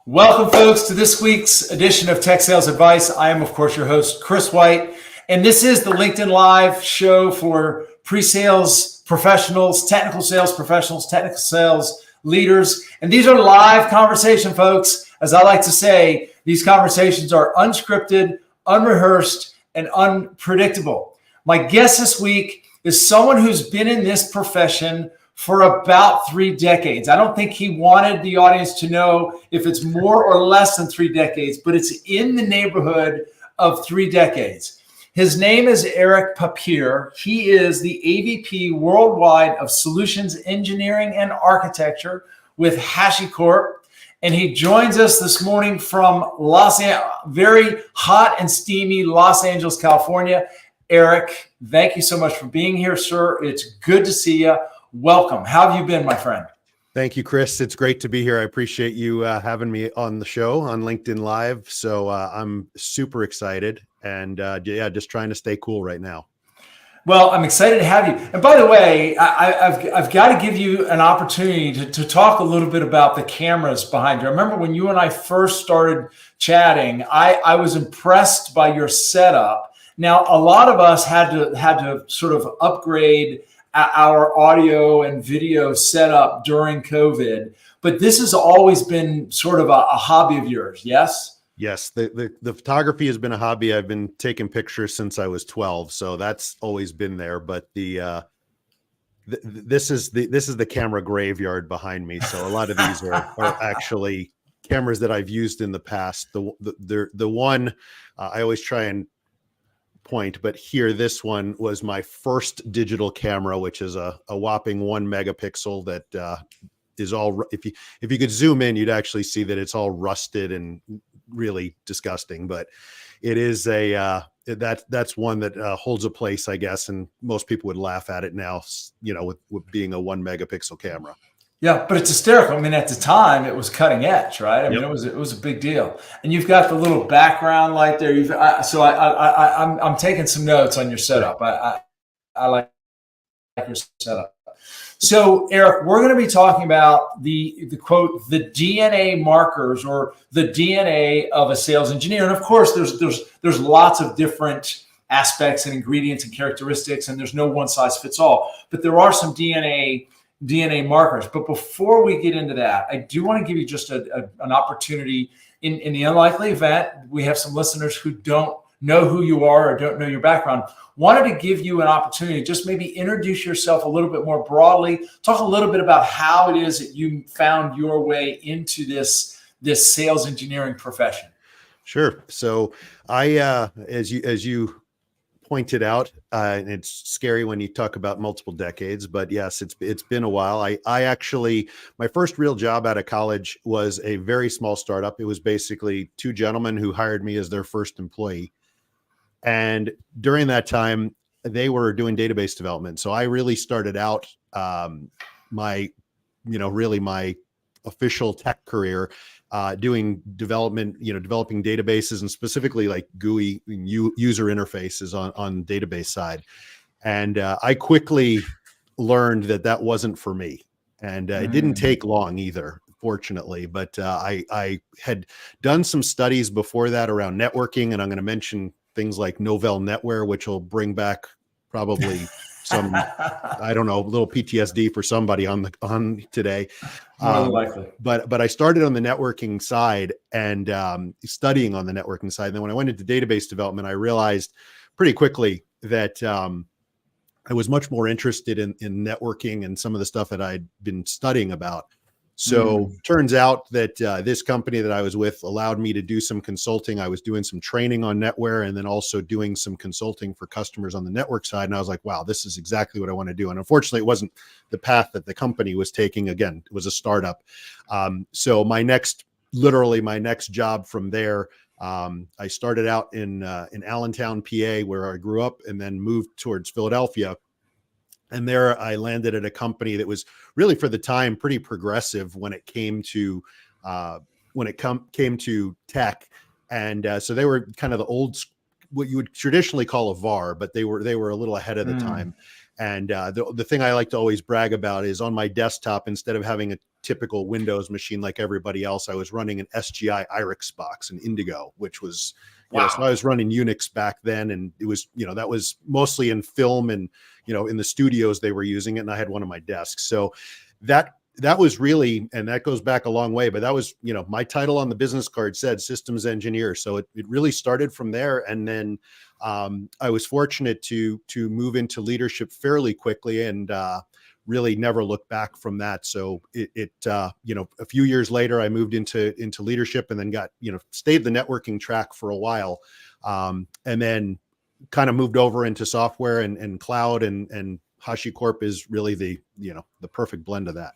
Welcome, folks, to this week's edition of Tech Sales Advice. I am, of course, your host, Chris White, and this is the LinkedIn Live show for pre-sales professionals, technical sales professionals, technical sales leaders. And these are live conversation, folks. As I like to say, these conversations are unscripted, unrehearsed, and unpredictable. My guest this week is someone who's been in this profession for about 3 decades. I don't think he wanted the audience to know if it's more or less than 3 decades, but it's in the neighborhood of 3 decades. His name is Erik Papir. He is the AVP worldwide of Solutions Engineering and Architecture with HashiCorp. And he joins us this morning from very hot and steamy Los Angeles, California. Erik, thank you so much for being here, sir. It's good to see you. Welcome. How have you been, my friend? Thank you, Chris. It's great to be here. I appreciate you having me on the show on LinkedIn Live. So I'm super excited and just trying to stay cool right now. Well, I'm excited to have you. And by the way, I've got to give you an opportunity to talk a little bit about the cameras behind you. I remember when you and I first started chatting, I was impressed by your setup. Now, a lot of us had to sort of upgrade our audio and video setup during COVID, but this has always been sort of a hobby of yours, yes? Yes, the photography has been a hobby. I've been taking pictures since I was 12, so that's always been there. But this is the camera graveyard behind me. So a lot of these are actually cameras that I've used in the past. The one I always try and point, but here, this one was my first digital camera, which is a whopping 1 megapixel that is all, if you could zoom in, you'd actually see that it's all rusted and really disgusting, but it is that's one that holds a place, I guess, and most people would laugh at it now, with being a 1 megapixel camera. Yeah, but it's hysterical. I mean, at the time, it was cutting edge, right? I mean, Yep. it was a big deal. And you've got the little background light there. I'm taking some notes on your setup. I like your setup. So, Erik, we're going to be talking about the quote, the DNA markers or the DNA of a sales engineer. And of course, there's lots of different aspects and ingredients and characteristics, and there's no one size fits all. But there are some DNA markers. But before we get into that, I do want to give you just an opportunity in the unlikely event we have some listeners who don't know who you are or don't know your background. Wanted to give you an opportunity to just maybe introduce yourself a little bit more broadly, talk a little bit about how it is that you found your way into this sales engineering profession. Sure. So I, as you pointed out, and it's scary when you talk about multiple decades, but yes, it's been a while. I actually, my first real job out of college was a very small startup. It was basically 2 gentlemen who hired me as their first employee. And during that time, they were doing database development. So I really started out my official tech career doing development, developing databases and specifically like GUI user interfaces on database side. And I quickly learned that wasn't for me. And it didn't take long either, fortunately. But I had done some studies before that around networking, and I'm going to mention things like Novell NetWare, which will bring back probably some, I don't know, little PTSD for somebody on today. More than likely. But I started on the networking side and studying on the networking side. And then when I went into database development, I realized pretty quickly that I was much more interested in networking and some of the stuff that I'd been studying about. So turns out that this company that I was with allowed me to do some consulting. I was doing some training on NetWare and then also doing some consulting for customers on the network side. And I was like, wow, this is exactly what I want to do. And unfortunately, it wasn't the path that the company was taking. Again, it was a startup. So my next job from there, I started out in Allentown, PA, where I grew up, and then moved towards Philadelphia. And there I landed at a company that was really, for the time, pretty progressive when it came to tech. And so they were kind of the old, what you would traditionally call a VAR, but they were a little ahead of the time. And the thing I like to always brag about is on my desktop, instead of having a typical Windows machine like everybody else. I was running an SGI IRIX box, an Indigo, which was, so I was running Unix back then, and it was, that was mostly in film and, in the studios they were using it, and I had one on my desk. So that was really, and that goes back a long way, but that was, my title on the business card said systems engineer. So it really started from there. And then I was fortunate to move into leadership fairly quickly, and really never looked back from that. So a few years later, I moved into leadership, and then got, stayed the networking track for a while. And then kind of moved over into software and cloud, and HashiCorp is really the perfect blend of that.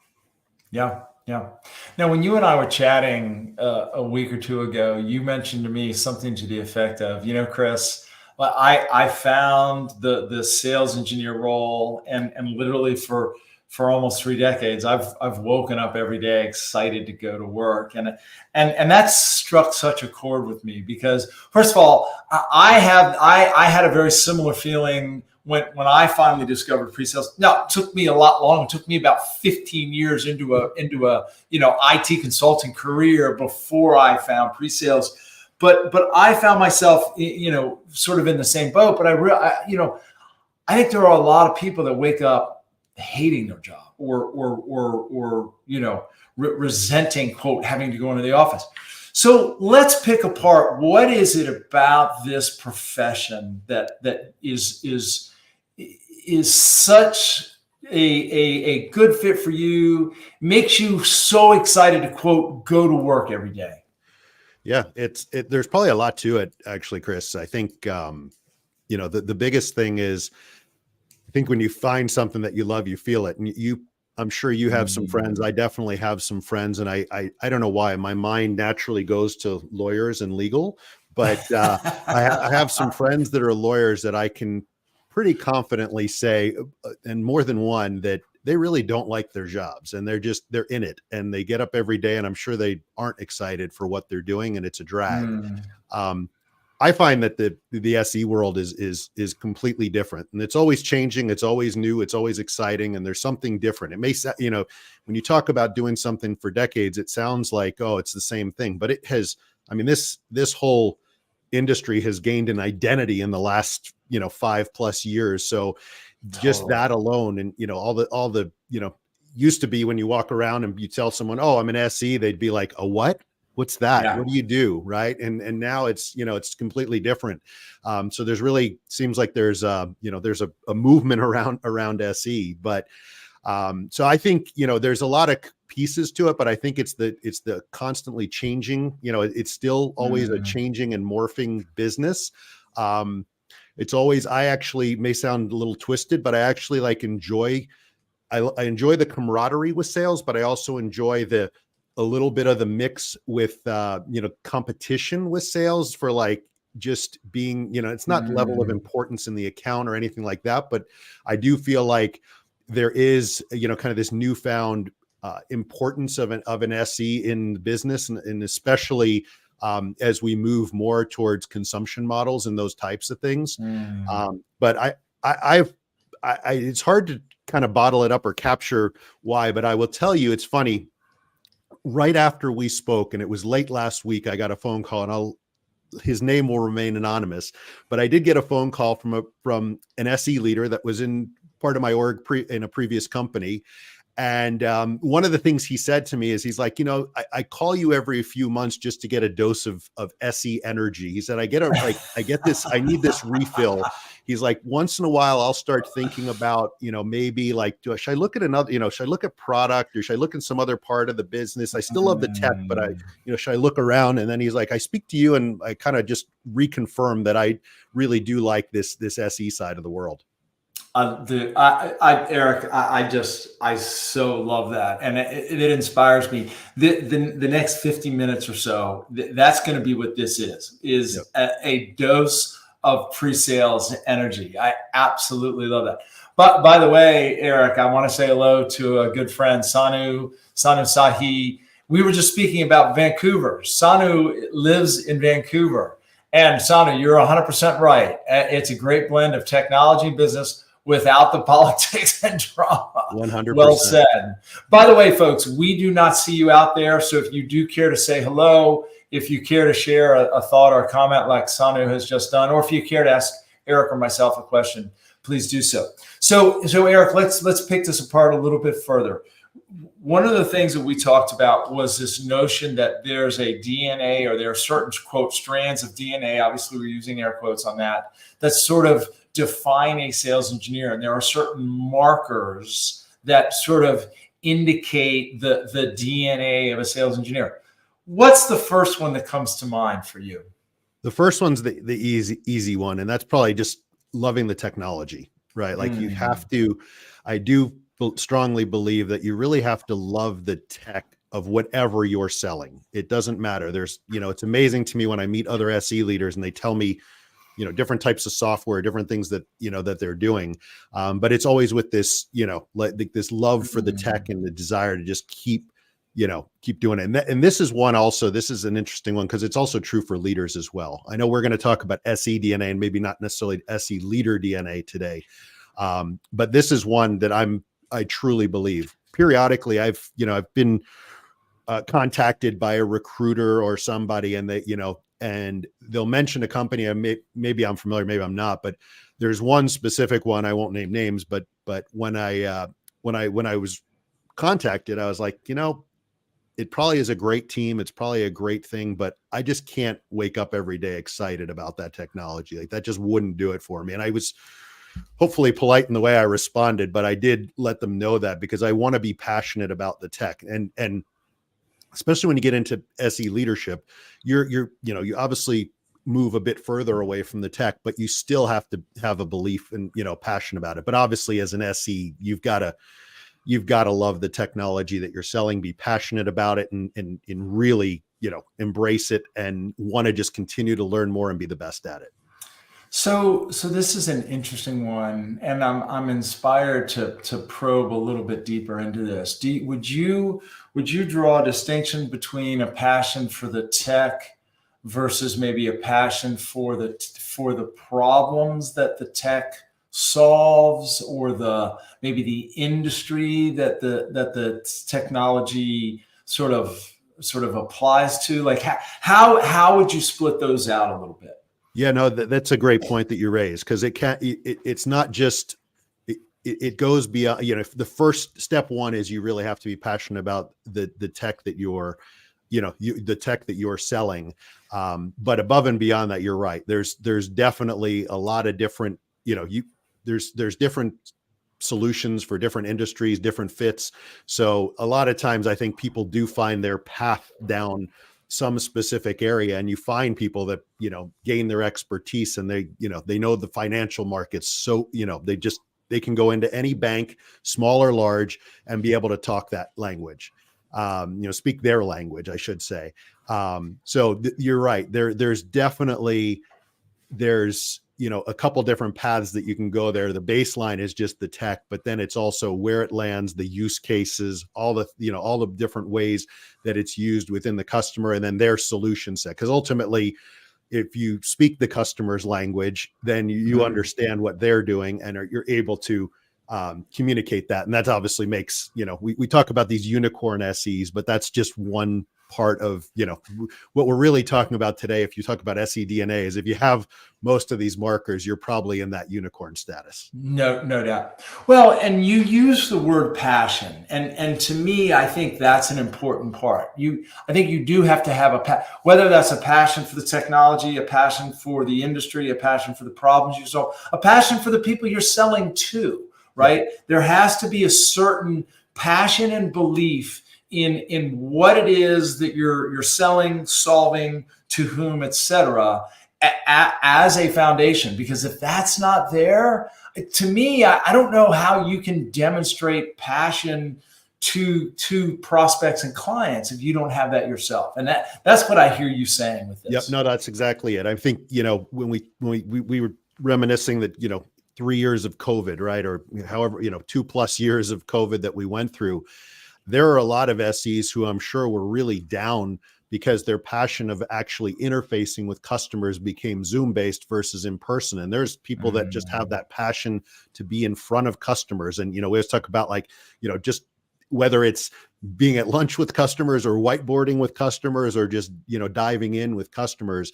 Yeah. Yeah. Now, when you and I were chatting a week or two ago, you mentioned to me something to the effect of, Chris, I found the sales engineer role, and literally for almost 3 decades, I've woken up every day excited to go to work. And that struck such a chord with me, because first of all, I had a very similar feeling when I finally discovered pre-sales. Now, it took me a lot longer. It took me about 15 years into a IT consulting career before I found pre-sales. But I found myself, sort of in the same boat. But I think there are a lot of people that wake up hating their job, or resenting, quote, having to go into the office. So let's pick apart, what is it about this profession that is such a good fit for you, makes you so excited to, quote, go to work every day? Yeah, there's probably a lot to it, actually, Chris. I think, the biggest thing is, I think when you find something that you love, you feel it. And I'm sure you have some friends. I definitely have some friends, and I don't know why my mind naturally goes to lawyers and legal, but I have some friends that are lawyers that I can pretty confidently say, and more than one, that they really don't like their jobs, and they're in it, and they get up every day, and I'm sure they aren't excited for what they're doing, and it's a drag. I find that the SE world is completely different, and it's always changing. It's always new. It's always exciting, and there's something different. It may, when you talk about doing something for decades, it sounds like, oh, it's the same thing, but it has. I mean, this whole industry has gained an identity in the last 5+ years. So just that alone, and all the used to be, when you walk around and you tell someone, oh, I'm an SE, they'd be like, a what? What's that? Yeah. What do you do? Right. And now it's, it's completely different. So there's really seems like there's a movement around SE, but so I think, there's a lot of pieces to it, but I think it's the constantly changing, it's still always a changing and morphing business. It's always, I actually may sound a little twisted, but I actually I enjoy the camaraderie with sales, but I also enjoy a little bit of the mix with, competition with sales, for just being, it's not level of importance in the account or anything like that, but I do feel like there is, kind of this newfound importance of an SE in the business, and especially as we move more towards consumption models and those types of things. But it's hard to kind of bottle it up or capture why, but I will tell you, it's funny. Right after we spoke, and it was late last week, I got a phone call, and his name will remain anonymous, but I did get a phone call from an SE leader that was in part of my org in a previous company. And one of the things he said to me is, he's like, I call you every few months just to get a dose of SE energy. He said, I need this refill. He's like, once in a while, I'll start thinking about, maybe should I look at another, should I look at product, or should I look at some other part of the business? I still love the tech, but should I look around? And then he's like, I speak to you, and I kind of just reconfirm that I really do like this SE side of the world. Erik, I so love that, and it inspires me. The next 50 minutes or so, that's going to be what this is yep. a dose of pre-sales energy. I absolutely love that. But by the way, Erik, I want to say hello to a good friend, Sanu Sahi. We were just speaking about Vancouver. Sanu lives in Vancouver, and Sanu, you're 100% right. It's a great blend of technology and business, without the politics and drama. 100%. Well said. By the way, folks, we do not see you out there. So if you do care to say hello, if you care to share a thought or a comment like Sanu has just done, or if you care to ask Erik or myself a question, please do so. So Erik, let's pick this apart a little bit further. One of the things that we talked about was this notion that there's a DNA, or there are certain, quote, strands of DNA, obviously we're using air quotes on that sort of define a sales engineer. And there are certain markers that sort of indicate the DNA of a sales engineer. What's the first one that comes to mind for you? The first one's the easy one, and that's probably just loving the technology, right? Like you have to, I do strongly believe that you really have to love the tech of whatever you're selling. It doesn't matter. There's, it's amazing to me when I meet other SE leaders and they tell me, different types of software, different things that, that they're doing. But it's always with this, like this love for the tech and the desire to just keep doing it. And this is one also, this is an interesting one because it's also true for leaders as well. I know we're going to talk about SE DNA and maybe not necessarily SE leader DNA today. But this is one that I truly believe. Periodically, I've been contacted by a recruiter or somebody, and they, and they'll mention a company. Maybe I'm familiar, maybe I'm not, but there's one specific one. I won't name names, but when I was contacted, I was like, it probably is a great team. It's probably a great thing, but I just can't wake up every day excited about that technology. Like that just wouldn't do it for me. And I was hopefully polite in the way I responded, but I did let them know that because I want to be passionate about the tech. And especially when you get into SE leadership, you obviously move a bit further away from the tech, but you still have to have a belief and, passion about it. But obviously as an SE, you've got to love the technology that you're selling, be passionate about it and really, embrace it and want to just continue to learn more and be the best at it. So this is an interesting one, and I'm inspired to probe a little bit deeper into this. Would you draw a distinction between a passion for the tech versus maybe a passion for the problems that the tech solves, or maybe the industry that the technology sort of applies to? Like how would you split those out a little bit? Yeah, no, that's a great point that you raised, because it's not just, it goes beyond, the first step one is you really have to be passionate about the tech that the tech that you're selling. But above and beyond that, you're right. There's definitely a lot of different, there's different solutions for different industries, different fits. So a lot of times I think people do find their path down some specific area, and you find people that, gain their expertise and they know the financial markets. So, they can go into any bank, small or large, and be able to talk that language, speak their language, I should say. So you're right. There's definitely, a couple different paths that you can go there. The baseline is just the tech, but then it's also where it lands, the use cases, all the different ways that it's used within the customer, and then their solution set. Because ultimately, if you speak the customer's language, then you understand what they're doing, and you're able to communicate that. And that obviously makes, we talk about these unicorn SEs, but that's just one part of, what we're really talking about today. If you talk about SE DNA, is if you have most of these markers, you're probably in that unicorn status. No doubt. Well, and you use the word passion, and to me, I think that's an important part. I think you do have to have whether that's a passion for the technology, a passion for the industry, a passion for the problems you solve, a passion for the people you're selling to, right? Yeah. There has to be a certain passion and belief in what it is that you're selling, solving, to whom, et cetera, as a foundation. Because if that's not there, to me, I don't know how you can demonstrate passion to prospects and clients if you don't have that yourself. And that's what I hear you saying with this. Yep, no, that's exactly it. I think, when we were reminiscing that, 3 years of COVID, right? Or however, 2+ years of COVID that we went through, there are a lot of SEs who I'm sure were really down because their passion of actually interfacing with customers became Zoom based versus in person. And there's people that just have that passion to be in front of customers. And, we always talk about just whether it's being at lunch with customers or whiteboarding with customers or just, diving in with customers.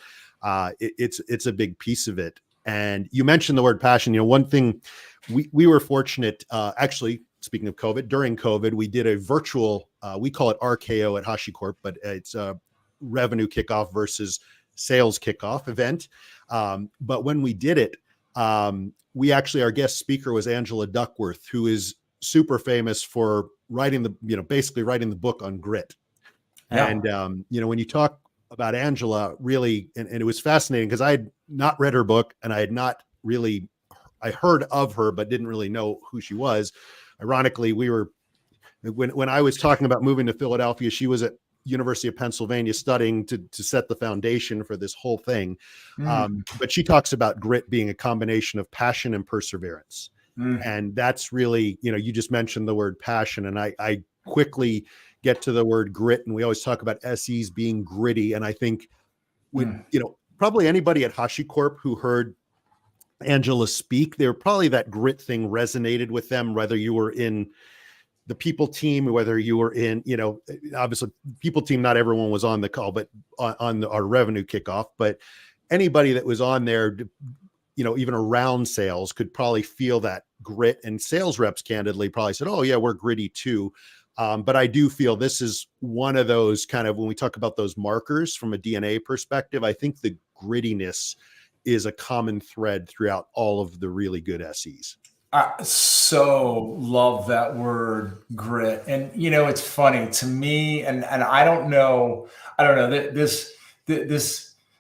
It's a big piece of it. And you mentioned the word passion. One thing we were fortunate, actually, speaking of COVID, during COVID, we did a virtual, we call it RKO at HashiCorp, but it's a revenue kickoff versus sales kickoff event. But when we did it, we actually, our guest speaker was Angela Duckworth, who is super famous for basically writing the book on grit. Yeah. And, when you talk about Angela, really, and it was fascinating because I had not read her book and I heard of her, but didn't really know who she was. Ironically, when I was talking about moving to Philadelphia, she was at University of Pennsylvania studying to set the foundation for this whole thing. But she talks about grit being a combination of passion and perseverance. And that's really, you just mentioned the word passion, and I quickly get to the word grit. And we always talk about SEs being gritty. And I think probably anybody at HashiCorp who heard Angela speak, probably that grit thing resonated with them, whether you were in the people team, whether you were in, obviously people team, not everyone was on the call, but on our revenue kickoff, but anybody that was on there, even around sales could probably feel that grit, and sales reps candidly probably said, oh yeah, we're gritty too. But I do feel this is one of those kind of, when we talk about those markers from a DNA perspective, I think the grittiness is a common thread throughout all of the really good SEs. I so love that word grit. And, it's funny to me, and I don't know, this,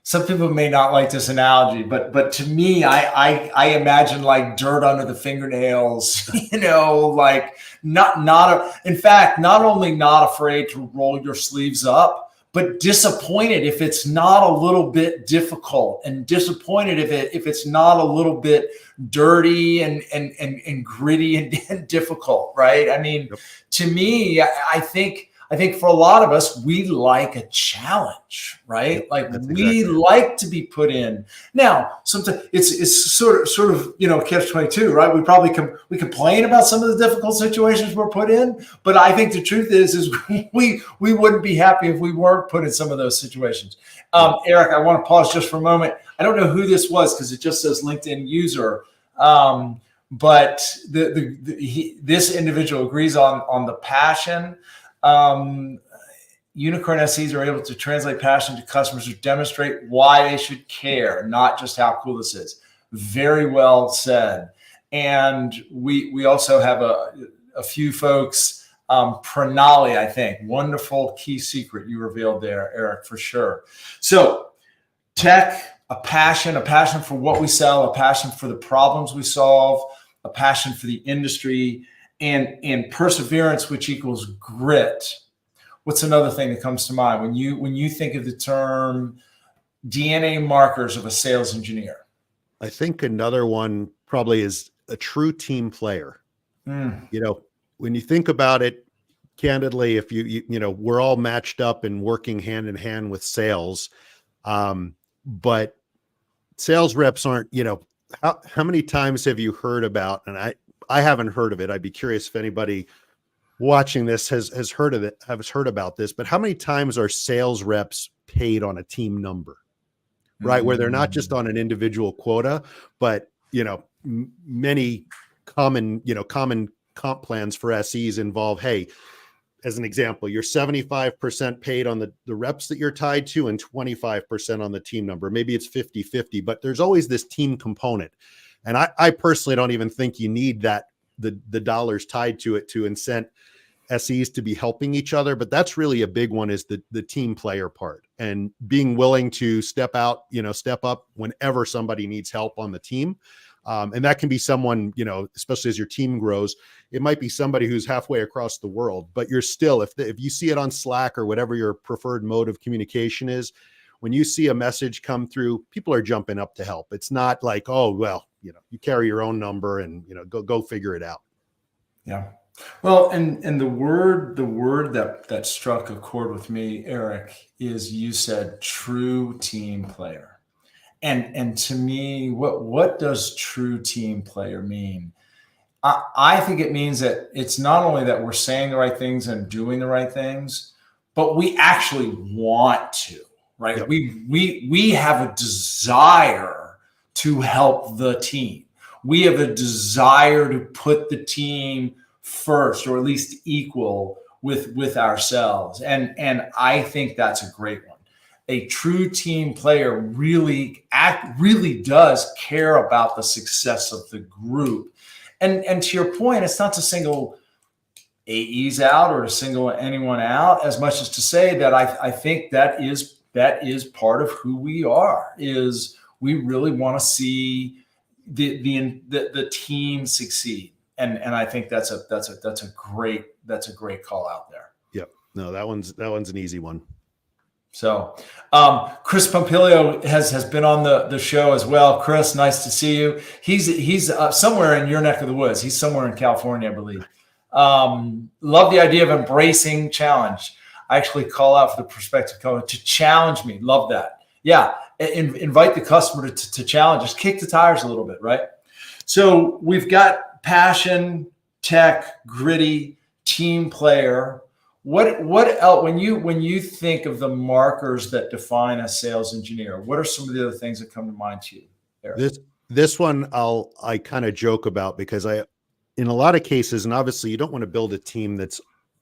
some people may not like this analogy, but to me, I imagine like dirt under the fingernails, like in fact, not only not afraid to roll your sleeves up, but disappointed if it's not a little bit difficult, and disappointed if it's not a little bit dirty and gritty and difficult, right? I mean, yep. To me, I think for a lot of us, we like a challenge, right? Yep, like we like to be put in. Now, sometimes it's sort of catch-22, right? We complain about some of the difficult situations we're put in, but I think the truth is we wouldn't be happy if we weren't put in some of those situations. Erik, I want to pause just for a moment. I don't know who this was because it just says LinkedIn user, but this individual agrees on the passion. Unicorn SEs are able to translate passion to customers who demonstrate why they should care, not just how cool this is. Very well said. And we also have a few folks, Pranali, I think, wonderful key secret you revealed there, Erik, for sure. So tech, a passion for what we sell, a passion for the problems we solve, a passion for the industry, and perseverance, which equals grit. What's another thing that comes to mind when you think of the term DNA markers of a sales engineer? I think another one probably is a true team player. When you think about it, candidly, if we're all matched up and working hand in hand with sales, but sales reps aren't, how many times have you heard about, and I haven't heard of it. I'd be curious if anybody watching this has heard of it, has heard about this, but how many times are sales reps paid on a team number, right? Where they're not just on an individual quota, but, many common comp plans for SEs involve, hey, as an example, you're 75% paid on the reps that you're tied to and 25% on the team number. Maybe it's 50-50, but there's always this team component. And I personally don't even think you need that, the dollars tied to it to incent SEs to be helping each other. But that's really a big one, is the team player part, and being willing to step up whenever somebody needs help on the team. And that can be someone, especially as your team grows, it might be somebody who's halfway across the world, but you're still, if you see it on Slack or whatever your preferred mode of communication is, when you see a message come through, people are jumping up to help. It's not like, oh, well, you carry your own number and, go figure it out. Yeah. Well, and the word that struck a chord with me, Eric, is you said true team player. And to me, what does true team player mean? I think it means that it's not only that we're saying the right things and doing the right things, but we actually want to, right? Yep. We have a desire to help the team. We have a desire to put the team first, or at least equal with ourselves. And I think that's a great one. A true team player really does care about the success of the group. And to your point, it's not to single AEs out or to single anyone out, as much as to say that I think that is part of who we are. Is we really want to see the team succeed, and I think that's a great call out there. Yep. No, that one's an easy one. So, Chris Pompilio has been on the show as well. Chris, nice to see you. He's somewhere in your neck of the woods. He's somewhere in California, I believe. Love the idea of embracing challenge. I actually call out for the prospective customer to challenge me. Love that. Yeah, invite the customer to challenge us, kick the tires a little bit, right? So we've got passion, tech, gritty, team player. What else, when you think of the markers that define a sales engineer, what are some of the other things that come to mind to you, Eric? This one I kind of joke about, because in a lot of cases, and obviously you don't want to build a team that's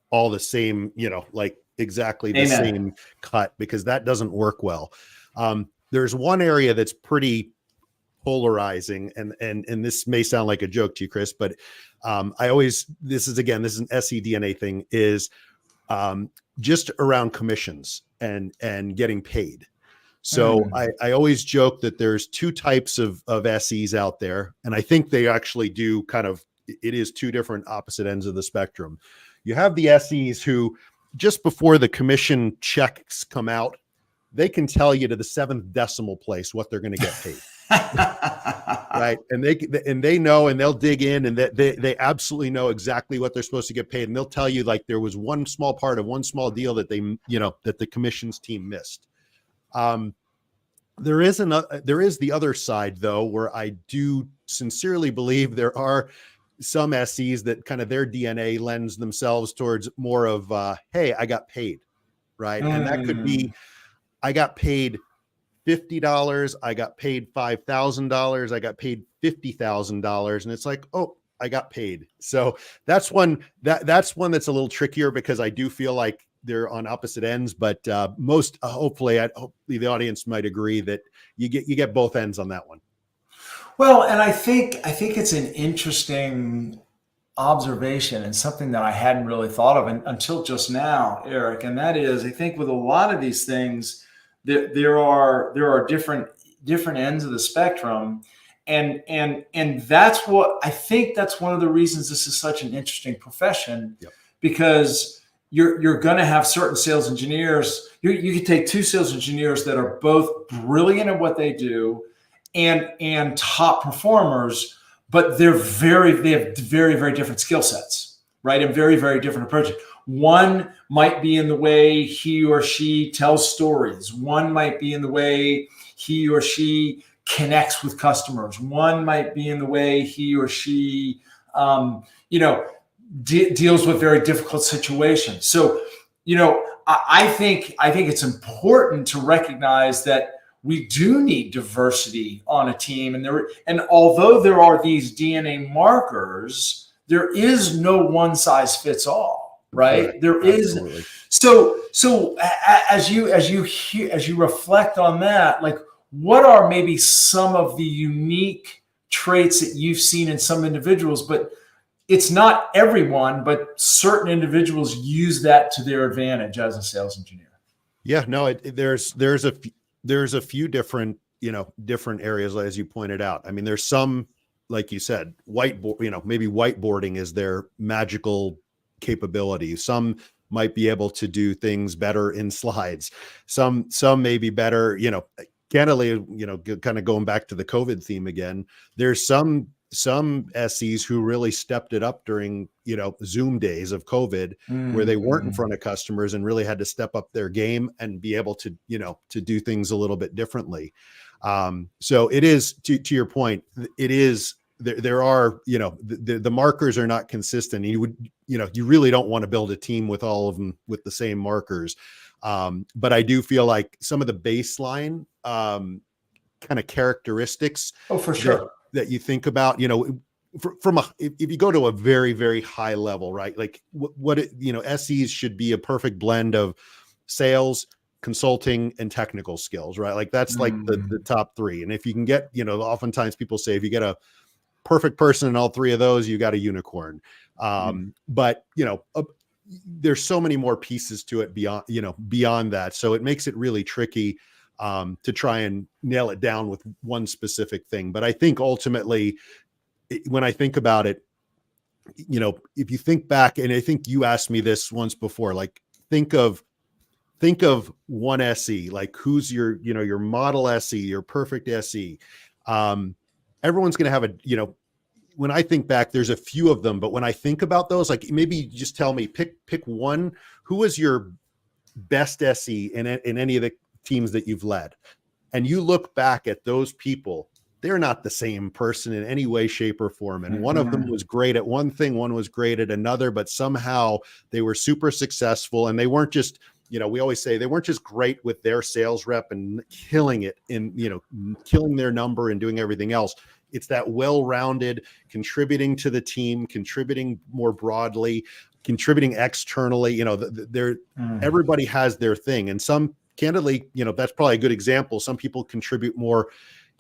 all the same, like exactly the Amen. same cut, because that doesn't work well. There's one area that's pretty polarizing, and this may sound like a joke to you, Chris, but this is an SEDNA thing, is just around commissions and getting paid. So I always joke that there's two types of SEs out there, and I think they actually do it is two different opposite ends of the spectrum. You have the SEs who, just before the commission checks come out, they can tell you to the 7th decimal place what they're going to get paid. Right. And they know, and they'll dig in, and they absolutely know exactly what they're supposed to get paid. And they'll tell you, like, there was one small part of one small deal that that the commissions team missed. There is the other side, though, where I do sincerely believe there are some SEs that kind of their DNA lends themselves towards more of, hey, I got paid. Right. And that could be, I got paid $50, I got paid $5,000, I got paid $50,000, and it's like, oh, I got paid. So that's one that's a little trickier, because I do feel like they're on opposite ends. But hopefully the audience might agree that you get both ends on that one. Well, and I think it's an interesting observation, and something that I hadn't really thought of until just now, Eric. And that is, I think with a lot of these things, there are different ends of the spectrum, and that's what I think. That's one of the reasons this is such an interesting profession. Yep. Because you're going to have certain sales engineers. You could take two sales engineers that are both brilliant at what they do and top performers, but they have very, very different skill sets, right? And very, very different approaches. One might be in the way he or she tells stories. One might be in the way he or she connects with customers. One might be in the way he or she, deals with very difficult situations. So, I think it's important to recognize that we do need diversity on a team, and although there are these DNA markers, there is no one size fits all, right? Correct. There Absolutely. is. So as you reflect on that, like, what are maybe some of the unique traits that you've seen in some individuals, but it's not everyone, but certain individuals use that to their advantage as a sales engineer? Yeah, no, there's a few different areas, as you pointed out. I mean, there's some, like you said, maybe whiteboarding is their magical capability. Some might be able to do things better in slides. Some may be better, candidly, kind of going back to the COVID theme again. There's some some SEs who really stepped it up during, Zoom days of COVID, where they weren't in front of customers and really had to step up their game and be able to, to do things a little bit differently. So it is, to your point, it is, there are, the markers are not consistent. You really don't want to build a team with all of them with the same markers. But I do feel like some of the baseline kind of characteristics, oh, for sure, that you think about, if you go to a very, very high level, right? Like SEs should be a perfect blend of sales, consulting, and technical skills, right? Like that's like the top three. And if you can get, oftentimes people say, if you get a perfect person in all three of those, you got a unicorn. But there's so many more pieces to it beyond that. So it makes it really tricky to try and nail it down with one specific thing. But I think ultimately, when I think about it, if you think back, and I think you asked me this once before, like think of one SE, like who's your, your model SE, your perfect SE. Everyone's going to have when I think back, there's a few of them, but when I think about those, like maybe just tell me, pick one. Who was your best SE in any of the teams that you've led? And you look back at those people, they're not the same person in any way, shape, or form. And one of them was great at one thing, one was great at another, but somehow they were super successful. And they weren't just, we always say they weren't just great with their sales rep and killing it in, killing their number and doing everything else. It's that well-rounded, contributing to the team, contributing more broadly, contributing externally. Everybody has their thing. And some, candidly, that's probably a good example. Some people contribute more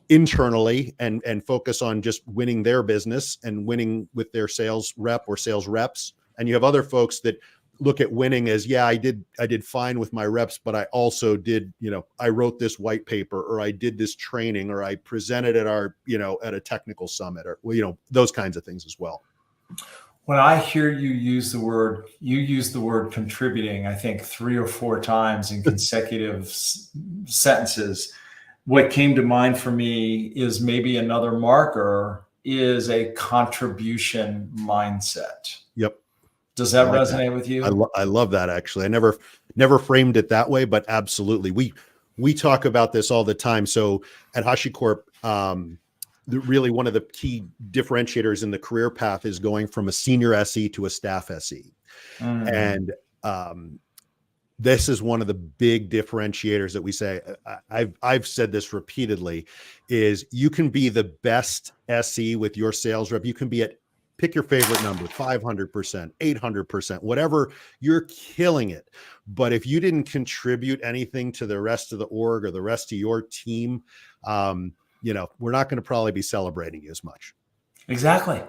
internally and focus on just winning their business and winning with their sales rep or sales reps. And you have other folks that look at winning as, I did fine with my reps, but I also did, I wrote this white paper, or I did this training, or I presented at our, at a technical summit, or, those kinds of things as well. When I hear you use the word contributing, I think 3 or 4 times in consecutive sentences. What came to mind for me is maybe another marker is a contribution mindset. Yep. Does that resonate with you? I love that, actually. I never framed it that way, but absolutely. We talk about this all the time. So at HashiCorp, really one of the key differentiators in the career path is going from a senior SE to a staff SE. And this is one of the big differentiators that we say. I've said this repeatedly, is you can be the best SE with your sales rep. You can be at, pick your favorite number, 500%, 800%, whatever, you're killing it. But if you didn't contribute anything to the rest of the org or the rest of your team, we're not going to probably be celebrating you as much. Exactly.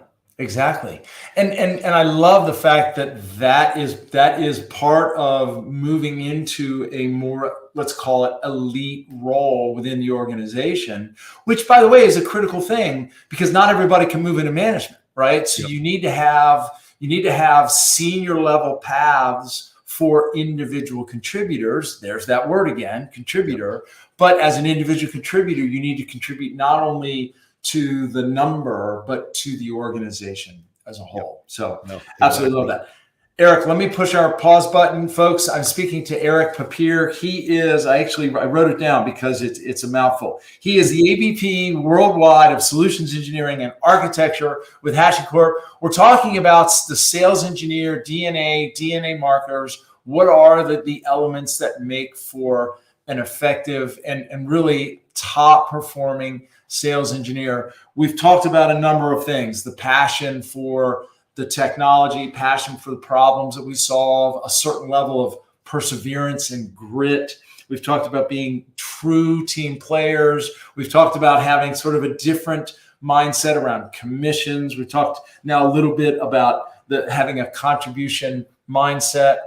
And I love the fact that is part of moving into a more, let's call it, elite role within the organization, which, by the way, is a critical thing, because not everybody can move into management. Right. So you need to have senior level paths for individual contributors. There's that word again, contributor. But as an individual contributor, you need to contribute not only to the number, but to the organization as a whole. So absolutely love that. Erik, let me push our pause button, folks. I'm speaking to Erik Papir. He is, I wrote it down because it's a mouthful. He is the AVP worldwide of Solutions Engineering and Architecture with HashiCorp. We're talking about the sales engineer, DNA markers. What are the elements that make for an effective and really top performing sales engineer? We've talked about a number of things: the passion for the technology, passion for the problems that we solve, a certain level of perseverance and grit. We've talked about being true team players. We've talked about having sort of a different mindset around commissions. We talked now a little bit about having a contribution mindset.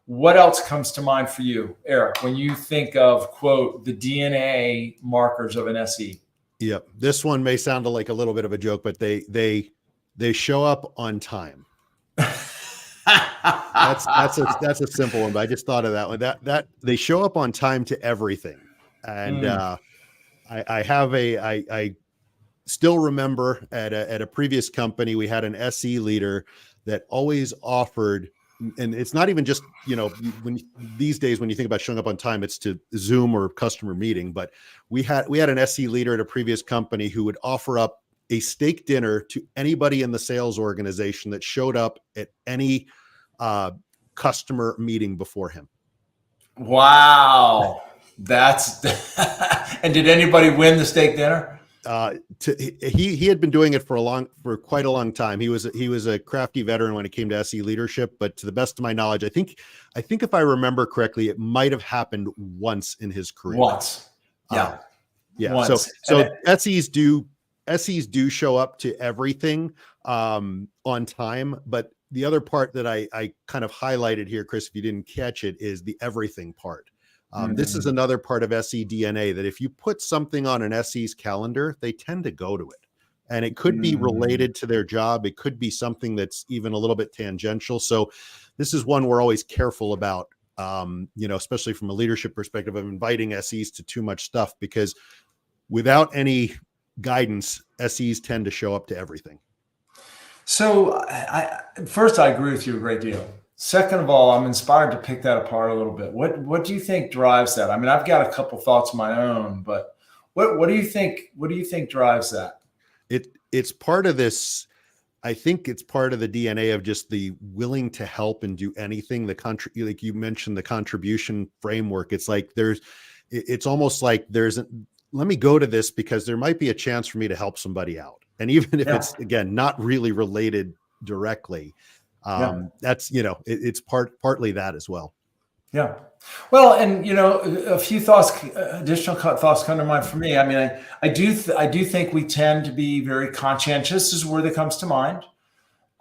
What else comes to mind for you, Erik, when you think of, quote, the DNA markers of an SE? Yep. This one may sound like a little bit of a joke, but they show up on time. That's a simple one, but I just thought of that one. That they show up on time to everything. And I still remember at a previous company, we had an SE leader that always offered, and it's not even just, when these days, when you think about showing up on time, it's to Zoom or customer meeting, but we had an SE leader at a previous company who would offer up a steak dinner to anybody in the sales organization that showed up at any customer meeting before him. Wow. That's and did anybody win the steak dinner? He had been doing it for quite a long time. He was a crafty veteran when it came to SE leadership, but to the best of my knowledge, I think if I remember correctly, it might have happened once in his career. Once. Yeah. Yeah. Once. So SEs do show up to everything on time, but the other part that I kind of highlighted here, Chris, if you didn't catch it, is the everything part. This is another part of SE DNA, that if you put something on an SE's calendar, they tend to go to it. And it could be related to their job. It could be something that's even a little bit tangential. So this is one we're always careful about, especially from a leadership perspective, of inviting SEs to too much stuff, because without any guidance, SEs tend to show up to everything. So first, I agree with you a great deal. Second of all, I'm inspired to pick that apart a little bit. What do you think drives that? I mean, I've got a couple thoughts of my own, but what do you think? What do you think drives that? It's part of this. I think it's part of the DNA of just the willing to help and do anything. Like you mentioned, the contribution framework. It's like it's almost like let me go to this because there might be a chance for me to help somebody out. And even if it's, again, not really related directly, that's, it's partly that as well. Yeah. Well, and, a few additional thoughts come to mind for me. I mean, I do think we tend to be very conscientious. This is a word that comes to mind.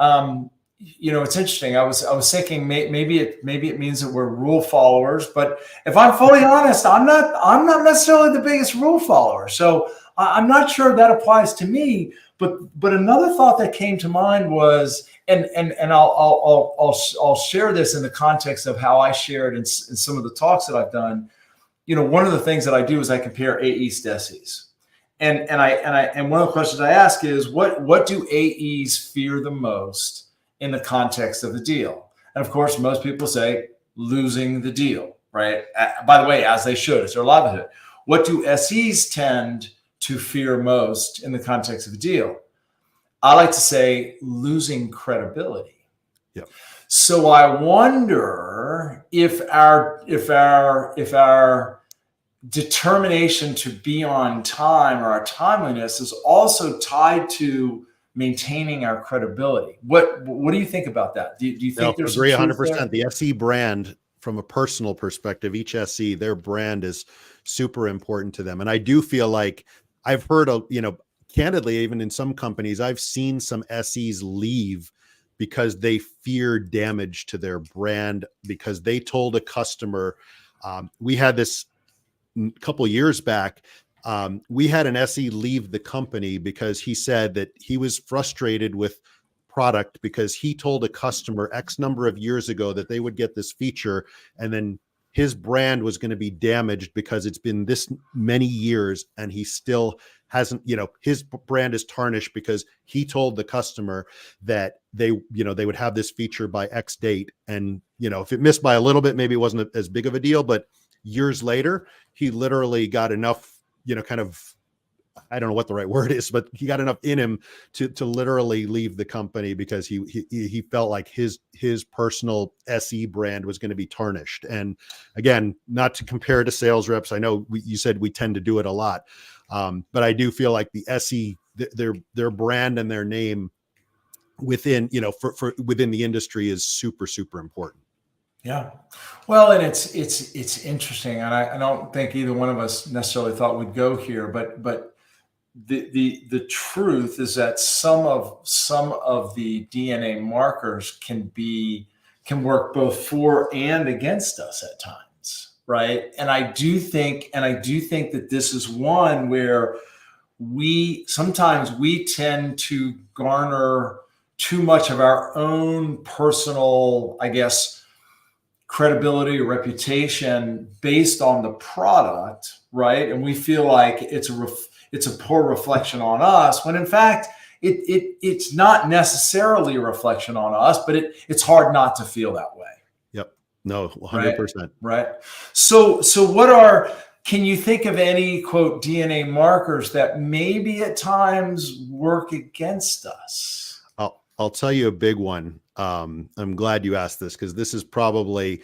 It's interesting. I was thinking maybe it means that we're rule followers, but if I'm fully honest, I'm not necessarily the biggest rule follower. So I'm not sure that applies to me. But another thought that came to mind was, and I'll share this in the context of how I shared in some of the talks that I've done. One of the things that I do is I compare AEs to SEs. And one of the questions I ask is, what do AEs fear the most in the context of the deal? And of course, most people say losing the deal, right? By the way, as they should, it's their livelihood. What do SEs tend to fear most in the context of a deal? I like to say losing credibility. Yep. So I wonder if our determination to be on time, or our timeliness, is also tied to maintaining our credibility. What do you think about that? Do you think there's agree 100%? The SE brand, from a personal perspective, each SE, their brand is super important to them. And I do feel like I've heard, candidly, even in some companies, I've seen some SEs leave because they fear damage to their brand, because they told a customer, we had this a couple of years back. We had an SE leave the company because he said that he was frustrated with product because he told a customer X number of years ago that they would get this feature, and then his brand was going to be damaged because it's been this many years and he still hasn't, his brand is tarnished because he told the customer that they would have this feature by X date. And, if it missed by a little bit, maybe it wasn't as big of a deal, but years later, he literally got enough, I don't know what the right word is, but he got enough in him to literally leave the company because he felt like his personal SE brand was going to be tarnished. And again, not to compare to sales reps, I know you said we tend to do it a lot, but I do feel like the SE, their brand and their name within within the industry is super, super important. Yeah. Well, and it's interesting, and I don't think either one of us necessarily thought we'd go here, but the truth is that some of the DNA markers can work both for and against us at times, right? And I do think that this is one where sometimes we tend to garner too much of our own personal, I guess, credibility or reputation based on the product, right? And we feel like it's it's a poor reflection on us, when in fact it's not necessarily a reflection on us, but it's hard not to feel that way. Yep. No, 100%. Right. So can you think of any, quote, DNA markers that maybe at times work against us? I'll tell you a big one. I'm glad you asked this, because this is probably,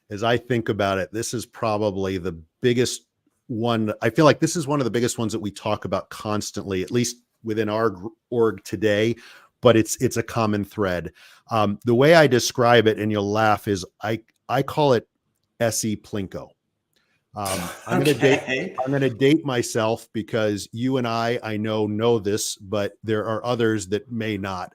as I think about it, this is probably the biggest one. I feel like this is one of the biggest ones that we talk about constantly, at least within our org today, but it's a common thread. The way I describe it, and you'll laugh, is I call it SE Plinko. I'm going to date myself, because you and I know this, but there are others that may not.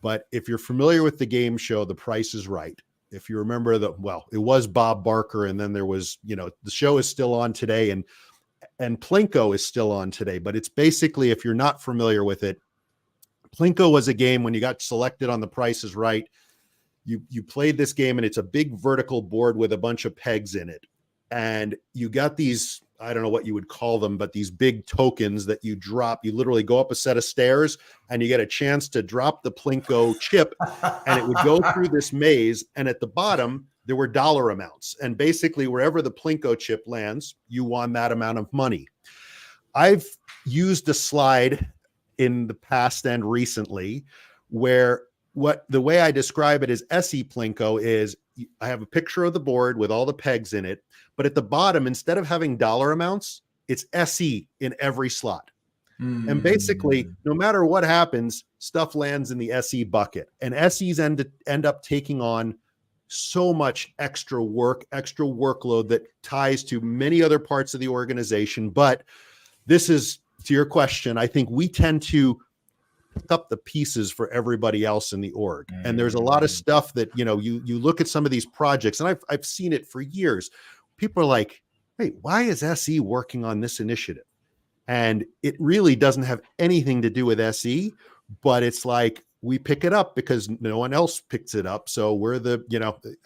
But if you're familiar with the game show, The Price is Right, if you remember it was Bob Barker, and then there was, the show is still on today, and Plinko is still on today. But it's basically, if you're not familiar with it, Plinko was a game when you got selected on The Price is Right. You played this game, and it's a big vertical board with a bunch of pegs in it. And you got these, I don't know what you would call them, but these big tokens that you drop. You literally go up a set of stairs, and you get a chance to drop the Plinko chip, and it would go through this maze. And at the bottom, there were dollar amounts. And basically, wherever the Plinko chip lands, you won that amount of money. I've used a slide in the past and recently where the way I describe it is SE Plinko is, I have a picture of the board with all the pegs in it, but at the bottom, instead of having dollar amounts, it's SE in every slot. And basically, no matter what happens, stuff lands in the SE bucket, and SEs end up taking on so much extra work, extra workload that ties to many other parts of the organization. But this is, to your question, I think we tend to pick up the pieces for everybody else in the org. And there's a lot of stuff that, you look at some of these projects, and I've seen it for years. People are like, hey, why is SE working on this initiative? And it really doesn't have anything to do with SE, but it's like, we pick it up because no one else picks it up. So we're the,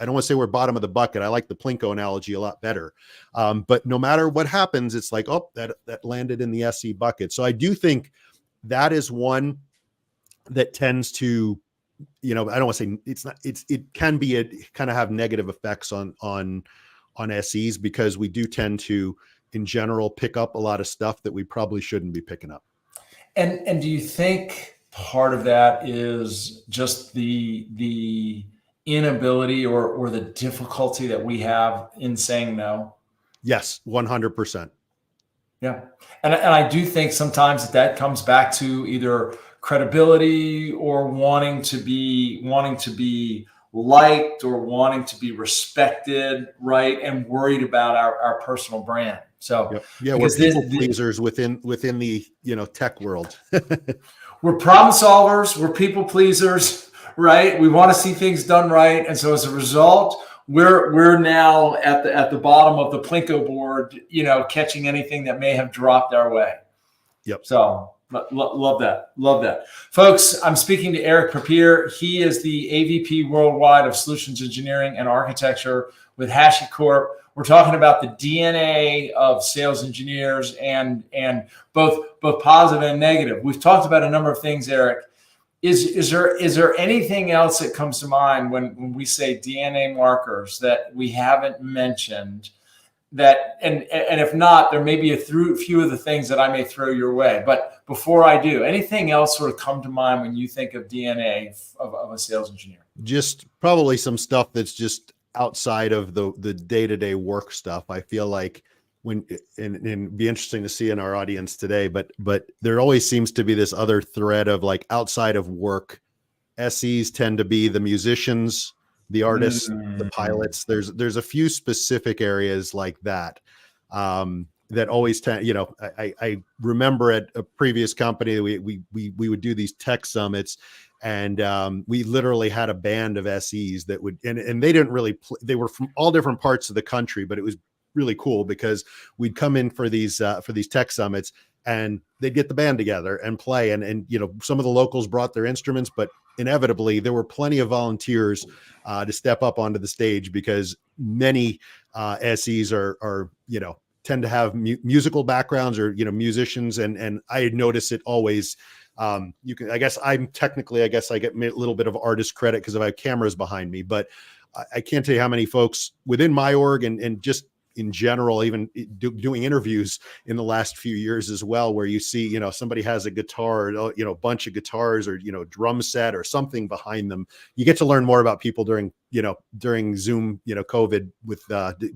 I don't want to say we're bottom of the bucket. I like the Plinko analogy a lot better. But no matter what happens, it's like, oh, that landed in the SE bucket. So I do think that is one that tends to, I don't want to say it can be kind of have negative effects on SEs, because we do tend to, in general, pick up a lot of stuff that we probably shouldn't be picking up. And do you think part of that is just the inability or the difficulty that we have in saying no? Yes, 100%. Yeah. And I do think sometimes that comes back to either credibility or wanting to be liked or wanting to be respected, right? And worried about our personal brand. So yep. Yeah, we're people pleasers within the tech world. We're problem solvers, we're people pleasers, right? We want to see things done right. And so as a result, we're now at the bottom of the Plinko board, catching anything that may have dropped our way. Yep. So love that. Folks, I'm speaking to Erik Papir. He is the AVP Worldwide of Solutions Engineering and Architecture with HashiCorp. We're talking about the DNA of sales engineers and both positive and negative. We've talked about a number of things, Erik. Is there anything else that comes to mind when we say DNA markers that we haven't mentioned? That and if not, there may be a few of the things that I may throw your way. But before I do, anything else sort of come to mind when you think of DNA of a sales engineer? Just probably some stuff that's just outside of the day-to-day work stuff. I feel like and it'd be interesting to see in our audience today, but there always seems to be this other thread of like outside of work. SEs tend to be the musicians, the artists, the pilots. There's a few specific areas like that that always tend, I remember at a previous company, we would do these tech summits, and we literally had a band of SEs that would, and they didn't really they were from all different parts of the country, but it was really cool because we'd come in for these tech summits, and they'd get the band together and play, and some of the locals brought their instruments, but inevitably there were plenty of volunteers to step up onto the stage, because many SEs are tend to have musical backgrounds or, musicians. And I had noticed it always. I guess I get a little bit of artist credit because I have cameras behind me, but I can't tell you how many folks within my org and just in general, even doing interviews in the last few years as well, where you see, somebody has a guitar, a bunch of guitars or, drum set or something behind them. You get to learn more about people during Zoom, COVID with,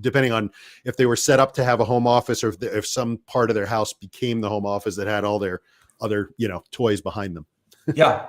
depending on if they were set up to have a home office or if some part of their house became the home office that had all their other, toys behind them. Yeah.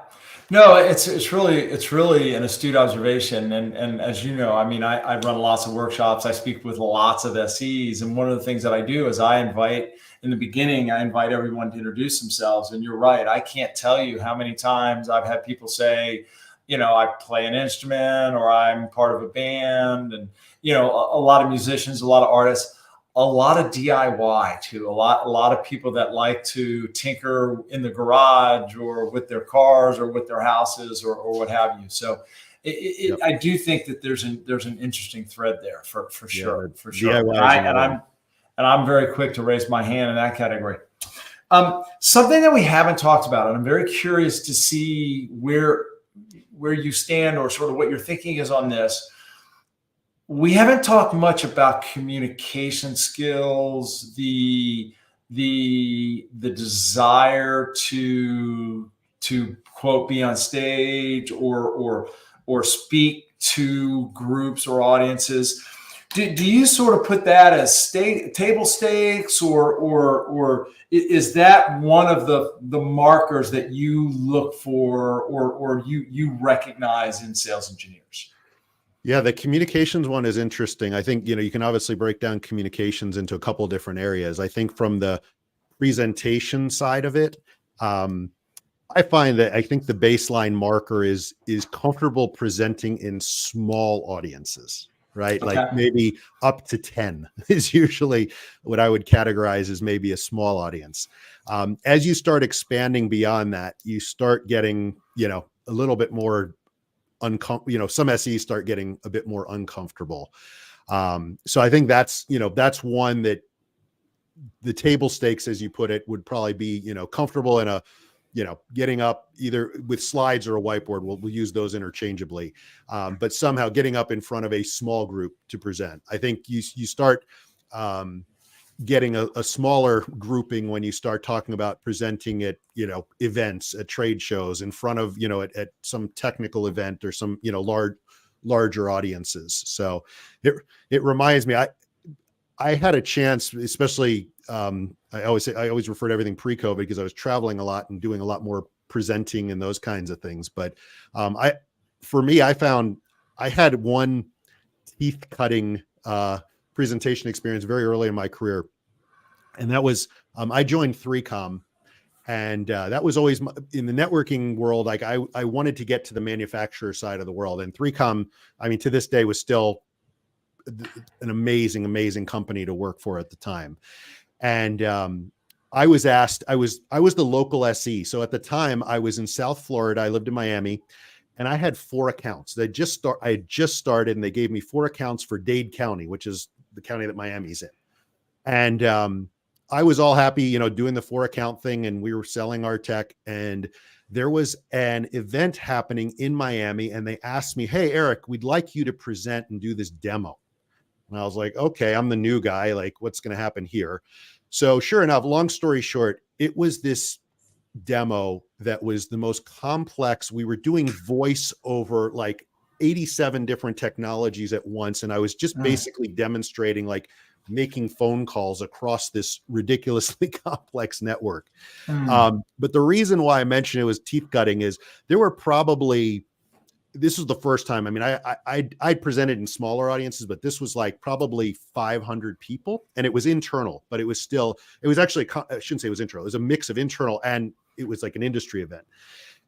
No, it's really an astute observation. And as you know, I mean, I run lots of workshops. I speak with lots of SEs. And one of the things that I do is I invite everyone to introduce themselves. And you're right. I can't tell you how many times I've had people say, I play an instrument or I'm part of a band, and, a lot of musicians, a lot of artists, a lot of DIY too. A lot of people that like to tinker in the garage or with their cars or with their houses or what have you. So Yep. I do think that there's an interesting thread there for sure. Yeah, For sure. DIY And I'm very quick to raise my hand in that category. Something that we haven't talked about, and I'm very curious to see where you stand or sort of what your thinking is on this. We haven't talked much about communication skills, the desire to quote be on stage or speak to groups or audiences. Do you sort of put that as table stakes, or is that one of the markers that you look for or you recognize in sales engineers? Yeah, the communications one is interesting. I think, you can obviously break down communications into a couple of different areas. I think from the presentation side of it, I find that I think the baseline marker is comfortable presenting in small audiences, right? Okay. Like maybe up to 10 is usually what I would categorize as maybe a small audience. As you start expanding beyond that, you start getting, a little bit more some SEs start getting a bit more uncomfortable. So I think that's one that the table stakes, as you put it, would probably be, comfortable in a, getting up either with slides or a whiteboard. We'll use those interchangeably. But somehow getting up in front of a small group to present. I think you start getting a smaller grouping when you start talking about presenting at, events, at trade shows, in front of, at some technical event or some, larger audiences. So it reminds me, I had a chance, especially, I always refer to everything pre-COVID because I was traveling a lot and doing a lot more presenting and those kinds of things. But I found I had one teeth cutting presentation experience very early in my career. And that was, I joined 3Com, and that was always in the networking world. Like I wanted to get to the manufacturer side of the world, and 3Com, I mean, to this day was still an amazing company to work for at the time. And I was asked, I was the local SE. So at the time I was in South Florida, I lived in Miami, and I had 4 accounts. I had just started, and they gave me 4 accounts for Dade County, which is the county that Miami's in. And I was all happy, doing the 4 account thing, and we were selling our tech. And there was an event happening in Miami, and they asked me, "Hey, Erik, we'd like you to present and do this demo." And I was like, okay, I'm the new guy. Like, what's going to happen here? So sure enough, long story short, it was this demo that was the most complex. We were doing voice over like 87 different technologies at once. And I was just basically demonstrating like making phone calls across this ridiculously complex network. But the reason why I mentioned it was teeth cutting is there were probably, this was the first time. I mean, I'd presented in smaller audiences, but this was like probably 500 people, and it was internal, but it was actually, I shouldn't say it was internal. It was a mix of internal, and it was like an industry event.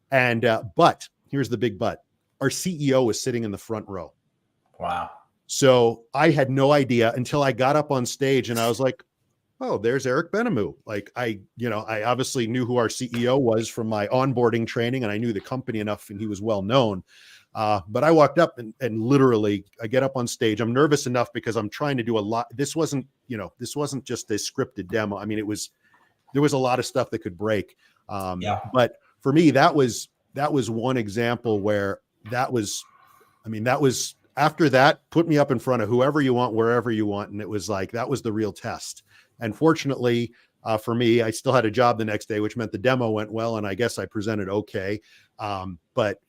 And, but here's the big but. Our CEO was sitting in the front row. Wow. So I had no idea until I got up on stage, and I was like, oh, there's Erik Benamou. Like I obviously knew who our CEO was from my onboarding training, and I knew the company enough, and he was well known. But I walked up and literally I get up on stage. I'm nervous enough because I'm trying to do a lot. This wasn't just a scripted demo. I mean, there was a lot of stuff that could break. But for me, that was one example where that was after that, put me up in front of whoever you want, wherever you want. And it was like, that was the real test. And fortunately for me, I still had a job the next day, which meant the demo went well. And I guess I presented okay. But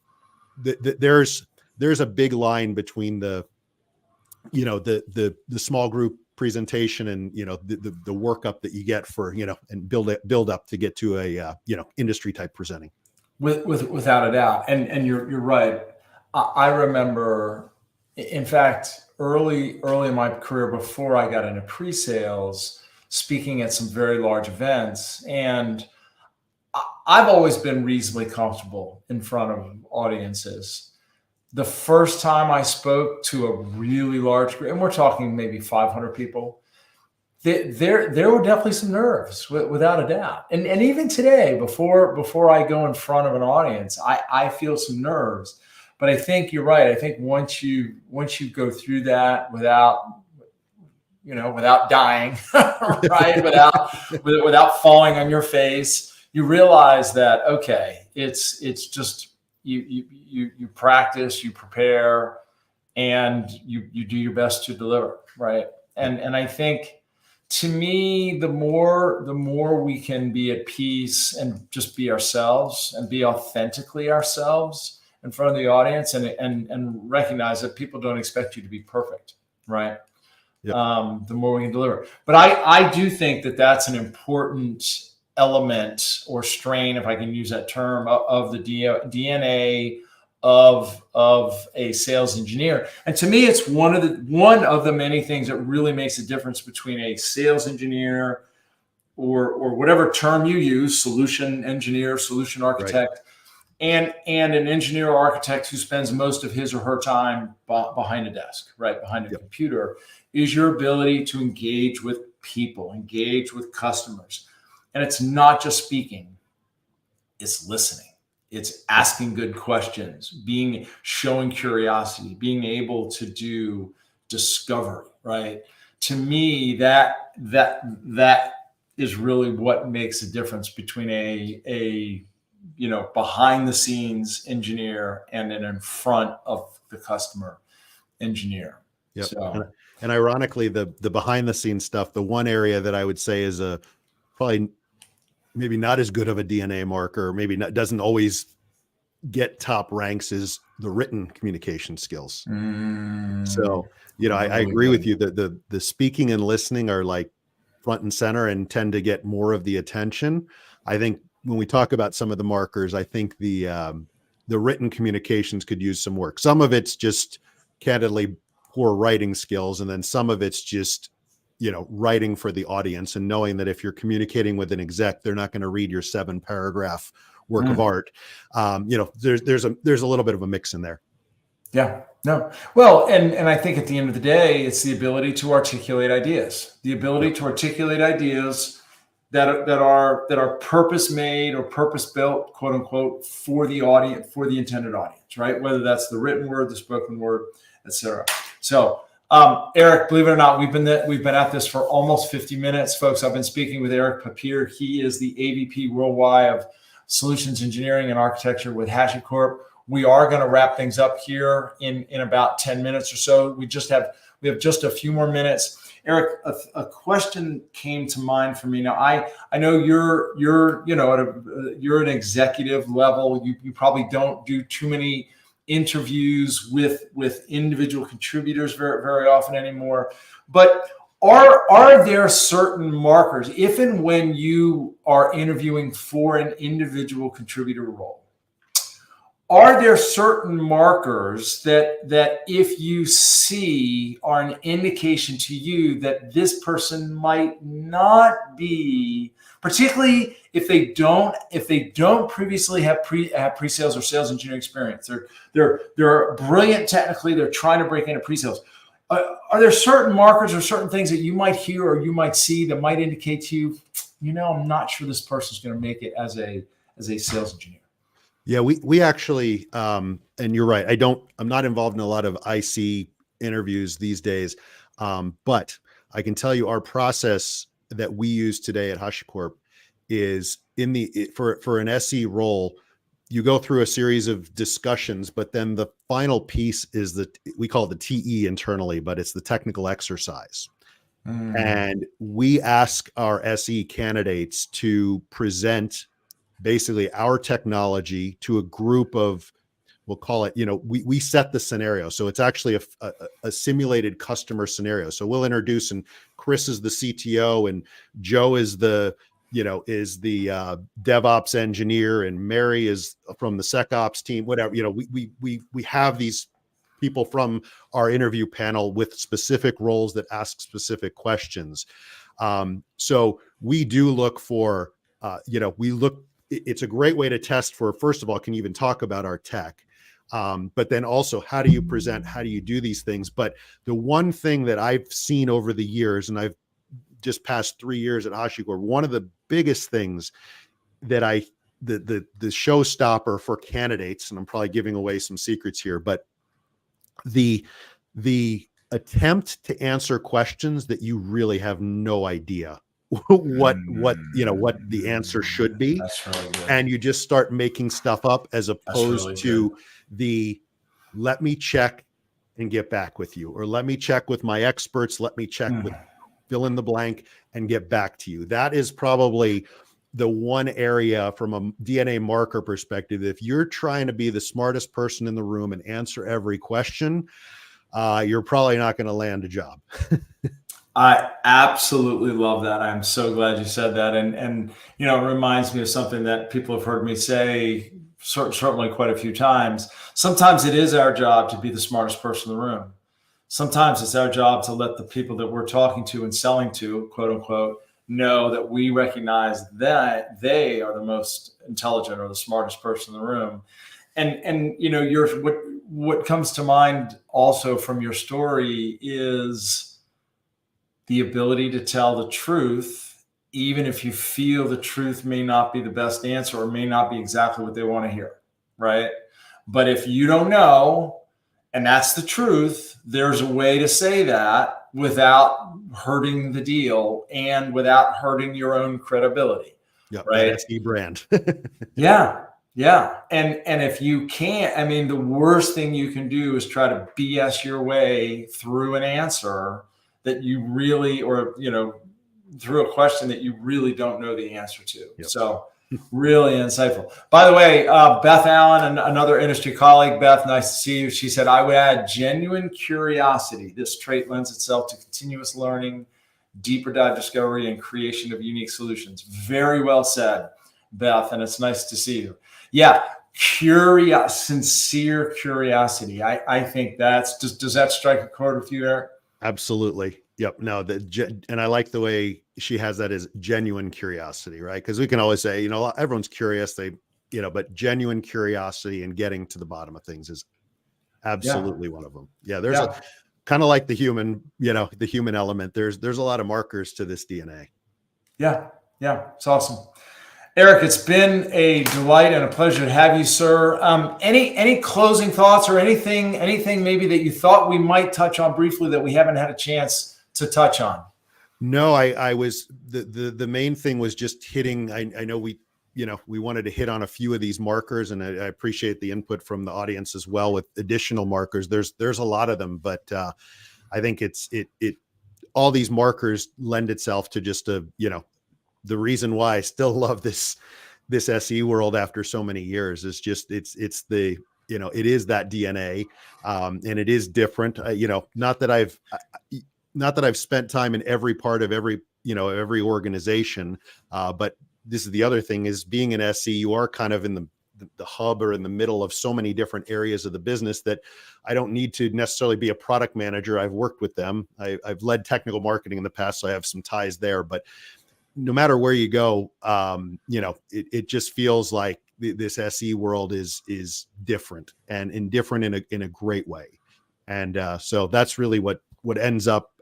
there's a big line between the small group presentation and, the workup that you get for, and build up to get to a, industry type presenting. Without a doubt. And you're right. I remember, in fact, early in my career, before I got into pre-sales, speaking at some very large events. And I've always been reasonably comfortable in front of audiences. The first time I spoke to a really large group, and we're talking maybe 500 people, there were definitely some nerves, without a doubt. And even today, before I go in front of an audience, I feel some nerves. But I think you're right. I think once you go through that without dying, right, without falling on your face, you realize that, okay, it's just you practice, you prepare, and you do your best to deliver, right? And I think, to me, the more we can be at peace and just be ourselves and be authentically ourselves in front of the audience, and recognize that people don't expect you to be perfect, right? Yep. The more we can deliver. But I do think that that's an important element or strain, if I can use that term, of the DNA of a sales engineer. And to me, it's one of the many things that really makes a difference between a sales engineer or whatever term you use, solution engineer, solution architect, right, and an engineer or architect who spends most of his or her time behind a desk, right, behind a yep. computer, is your ability to engage with people, engage with customers. And it's not just speaking, it's listening. It's asking good questions, showing curiosity, being able to do discovery, right? To me, that is really what makes a difference between a behind the scenes engineer and an in front of the customer engineer. Yep. So, and ironically, the behind the scenes stuff, the one area that I would say is probably maybe not as good of a DNA marker, doesn't always get top ranks, is the written communication skills. So, I agree with you that the speaking and listening are like front and center and tend to get more of the attention. I think when we talk about some of the markers, I think the written communications could use some work. Some of it's just candidly poor writing skills, and then some of it's just writing for the audience and knowing that if you're communicating with an exec, they're not going to read your 7-paragraph work of art. There's a little bit of a mix in there. Yeah, no. Well, and I think at the end of the day, it's the ability to articulate ideas, that are purpose made or purpose built, quote unquote, for the audience, for the intended audience, right? Whether that's the written word, the spoken word, etc. So, Erik, believe it or not, we've been at this for almost 50 minutes, folks. I've been speaking with Erik Papir. He is the AVP worldwide of Solutions Engineering and Architecture with HashiCorp. We are going to wrap things up here in about 10 minutes or so. We have just a few more minutes. Erik, a question came to mind for me. Now, I know you're an executive level. You probably don't do too many interviews with individual contributors very, very often anymore. But are there certain markers, if and when you are interviewing for an individual contributor role, are there certain markers that if you see are an indication to you that this person might not be, particularly if they don't previously have pre-sales or sales engineering experience? They're brilliant technically. They're trying to break into pre-sales. Are there certain markers or certain things that you might hear or you might see that might indicate to you, I'm not sure this person's going to make it as a sales engineer? Yeah, we actually, and you're right. I'm not involved in a lot of IC interviews these days. But I can tell you our process that we use today at HashiCorp is for an SE role, you go through a series of discussions, but then the final piece is we call it the TE internally, but it's the technical exercise. And we ask our SE candidates to present basically our technology to a group of, we'll call it, we set the scenario. So it's actually a simulated customer scenario. So we'll introduce, and Chris is the CTO and Joe is the DevOps engineer, and Mary is from the SecOps team, whatever. We have these people from our interview panel with specific roles that ask specific questions. So we do look for, it's a great way to test for, first of all, can you even talk about our tech? But then also, how do you present? How do you do these things? But the one thing that I've seen over the years, and I've just passed 3 years at HashiCorp, one of the biggest things that the showstopper for candidates, and I'm probably giving away some secrets here, but the attempt to answer questions that you really have no idea what the answer should be. That's really good. And you just start making stuff up, as opposed really to let me check and get back with you, or let me check with my experts, let me check with fill in the blank and get back to you. That is probably the one area from a DNA marker perspective. If you're trying to be the smartest person in the room and answer every question, you're probably not going to land a job. I absolutely love that. I'm so glad you said that. And it reminds me of something that people have heard me say certainly quite a few times. Sometimes it is our job to be the smartest person in the room. Sometimes it's our job to let the people that we're talking to and selling to, quote unquote, know that we recognize that they are the most intelligent or the smartest person in the room. And what comes to mind also from your story is the ability to tell the truth, even if you feel the truth may not be the best answer or may not be exactly what they want to hear, right? But if you don't know, and that's the truth, there's a way to say that without hurting the deal and without hurting your own credibility. Yeah, right? That's the brand. Yeah. And if you can't, the worst thing you can do is try to BS your way through an answer that you really, or, through a question that you really don't know the answer to. Yep. So really insightful. By the way, Beth Allen, another industry colleague, Beth, nice to see you. She said, I would add genuine curiosity. This trait lends itself to continuous learning, deeper dive discovery, and creation of unique solutions. Very well said, Beth, and it's nice to see you. Yeah, sincere curiosity. I think does that strike a chord with you, Eric? Absolutely. Yep. No, and I like the way she has that as genuine curiosity, right? Because we can always say, everyone's curious, but genuine curiosity and getting to the bottom of things is absolutely one of them. Yeah. There's a kind of like the human element. There's a lot of markers to this DNA. Yeah. It's awesome. Eric, it's been a delight and a pleasure to have you, sir. Any closing thoughts or anything maybe that you thought we might touch on briefly that we haven't had a chance to touch on? No, I was the main thing was just hitting. I know we wanted to hit on a few of these markers, and I appreciate the input from the audience as well with additional markers. There's a lot of them, but I think all these markers lend itself to just the reason why I still love this SE world after so many years is just it is that DNA, and it is different. Not that I've spent time in every part of every organization, but this is the other thing is being an SE, you are kind of in the hub or in the middle of so many different areas of the business that I don't need to necessarily be a product manager. I've worked with them. I've led technical marketing in the past, so I have some ties there, but no matter where you go, it just feels like this SE world is different and indifferent in a great way. And so that's really what ends up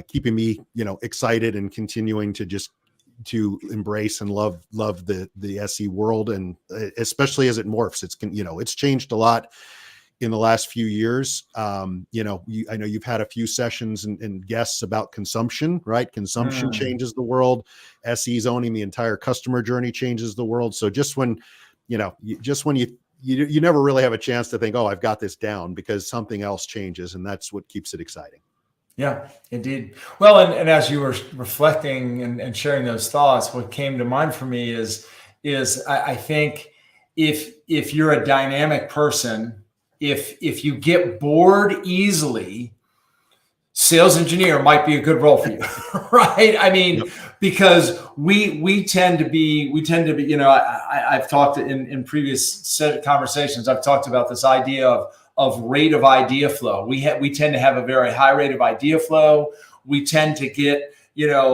keeping me, excited and continuing to just to embrace and love the SE world, and especially as it morphs. It's changed a lot in the last few years. I know you've had a few sessions and guests about consumption, right? Consumption changes the world. SE's owning the entire customer journey changes the world. So just when you never really have a chance to think, oh, I've got this down, because something else changes, and that's what keeps it exciting. Yeah, indeed. Well, and as you were reflecting and sharing those thoughts, what came to mind for me is I think if you're a dynamic person, if you get bored easily, sales engineer might be a good role for you, right? I mean, yep. Because we tend to be, I've talked in previous set of conversations, I've talked about this idea of rate of idea flow. We tend to have a very high rate of idea flow. We tend to get,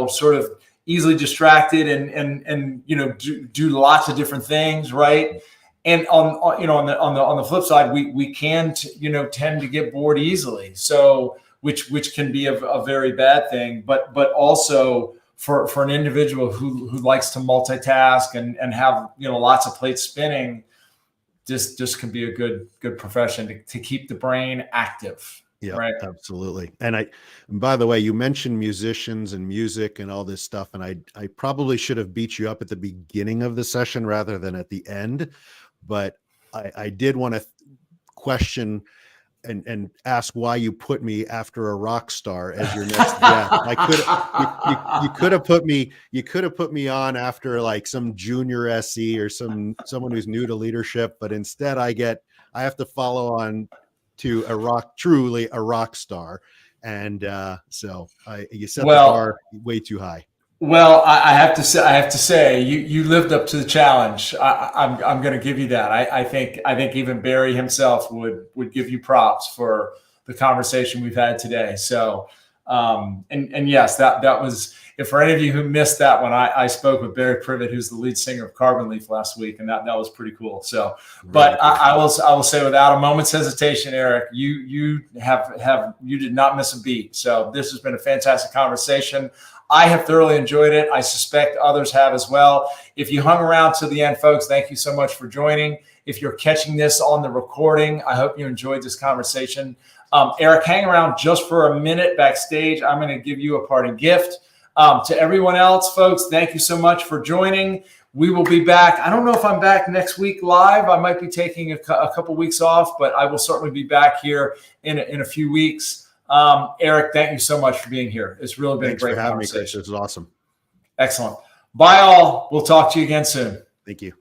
sort of easily distracted and do lots of different things, right? And on the flip side, we can tend to get bored easily. So which can be a very bad thing, but also for an individual who likes to multitask and have lots of plates spinning, this can be a good profession to keep the brain active. Yeah, right? Absolutely. And by the way, you mentioned musicians and music and all this stuff, and I probably should have beat you up at the beginning of the session rather than at the end, but I did want to question and ask why you put me after a rock star as your next guest. You could have put me on after like some junior SE or someone who's new to leadership, but instead I have to follow on to truly a rock star. And so you set the bar way too high. Well, I have to say, you lived up to the challenge. I'm going to give you that. I think even Barry himself would give you props for the conversation we've had today. So, and yes, that was. If for any of you who missed that one, I spoke with Barry Privet, who's the lead singer of Carbon Leaf last week, and that was pretty cool. So, but I will say without a moment's hesitation, Eric, you did not miss a beat. So this has been a fantastic conversation. I have thoroughly enjoyed it. I suspect others have as well. If you hung around to the end, folks, thank you so much for joining. If you're catching this on the recording, I hope you enjoyed this conversation. Eric, hang around just for a minute backstage. I'm going to give you a parting gift. To everyone else, folks, thank you so much for joining. We will be back. I don't know if I'm back next week live. I might be taking a couple weeks off, but I will certainly be back here in a few weeks. Eric, thank you so much for being here. It's really been a great conversation. This is awesome. Excellent. Bye all. We'll talk to you again soon. Thank you.